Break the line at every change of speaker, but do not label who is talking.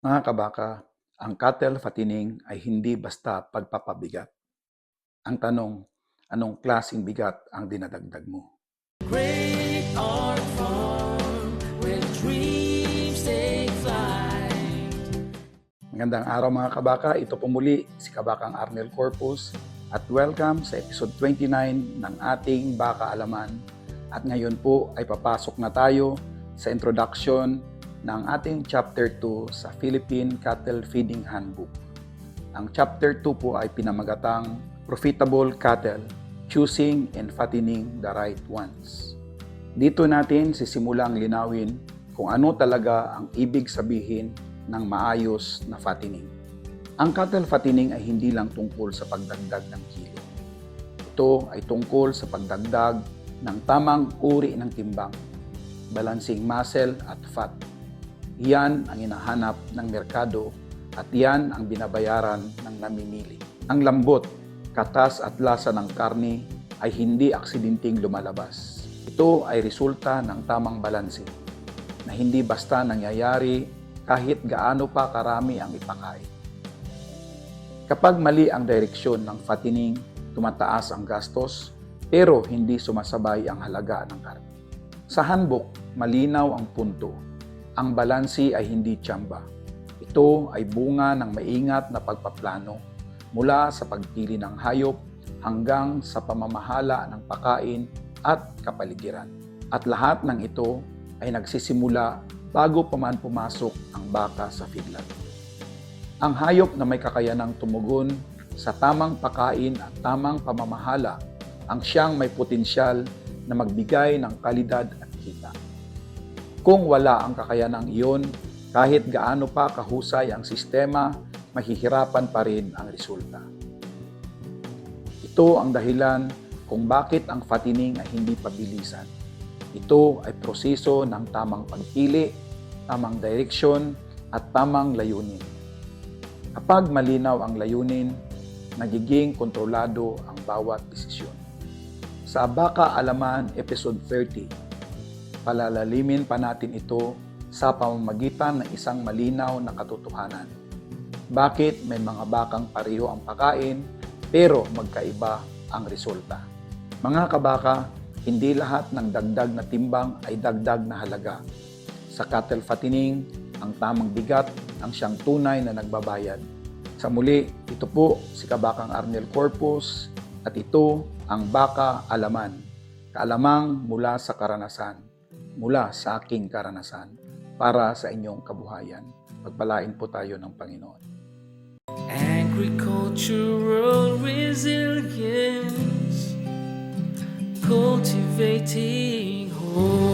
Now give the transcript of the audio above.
Mga kabaka, ang cattle fattening ay hindi basta pagpapabigat. Ang tanong, anong klaseng bigat ang dinadagdag mo?
Great art farm where dreams take flight.
Magandang araw mga kabaka, ito po muli si Kabakang Arnel Corpus at welcome sa episode 29 ng ating Baka Alaman. At ngayon po ay papasok na tayo sa introduction ng ating Chapter 2 sa Philippine Cattle Feeding Handbook. Ang Chapter 2 po ay pinamagatang Profitable Cattle, Choosing and Fattening the Right Ones. Dito natin sisimulang linawin kung ano talaga ang ibig sabihin ng maayos na fattening. Ang cattle fattening ay hindi lang tungkol sa pagdagdag ng kilo. Ito ay tungkol sa pagdagdag ng tamang uri ng timbang, balancing muscle at fat. Iyan ang hinahanap ng merkado at iyan ang binabayaran ng namimili. Ang lambot, katas at lasa ng karne ay hindi aksidenteng lumalabas. Ito ay resulta ng tamang balanse na hindi basta nangyayari kahit gaano pa karami ang ipakain. Kapag mali ang direksyon ng fattening, tumataas ang gastos pero hindi sumasabay ang halaga ng karne. Sa handbook, malinaw ang punto. Ang balanse ay hindi tiyamba. Ito ay bunga ng maingat na pagpaplano mula sa pagpili ng hayop hanggang sa pamamahala ng pakain at kapaligiran. At lahat ng ito ay nagsisimula bago pa man pumasok ang baka sa feedlot. Ang hayop na may kakayanang tumugon sa tamang pakain at tamang pamamahala ang siyang may potensyal na magbigay ng kalidad at kita. Kung wala ang kakayanang iyon, kahit gaano pa kahusay ang sistema, mahihirapan pa rin ang resulta. Ito ang dahilan kung bakit ang fattening ay hindi pabilisan. Ito ay proseso ng tamang pagpili, tamang direksyon, at tamang layunin. Kapag malinaw ang layunin, nagiging kontrolado ang bawat desisyon. Sa Baka Alaman Episode 30, palalalimin pa natin ito sa pamamagitan ng isang malinaw na katotohanan. Bakit may mga bakang pareho ang pakain pero magkaiba ang resulta? Mga kabaka, hindi lahat ng dagdag na timbang ay dagdag na halaga. Sa cattle fattening, ang tamang bigat ang siyang tunay na nagbabayad. Sa muli, ito po si Kabakang Arnel Corpus at ito ang Baka Alaman. Kaalamang mula sa karanasan, mula sa aking karanasan, para sa inyong kabuhayan. Pagpalain po tayo ng Panginoon.
Agricultural resilience, cultivating hope.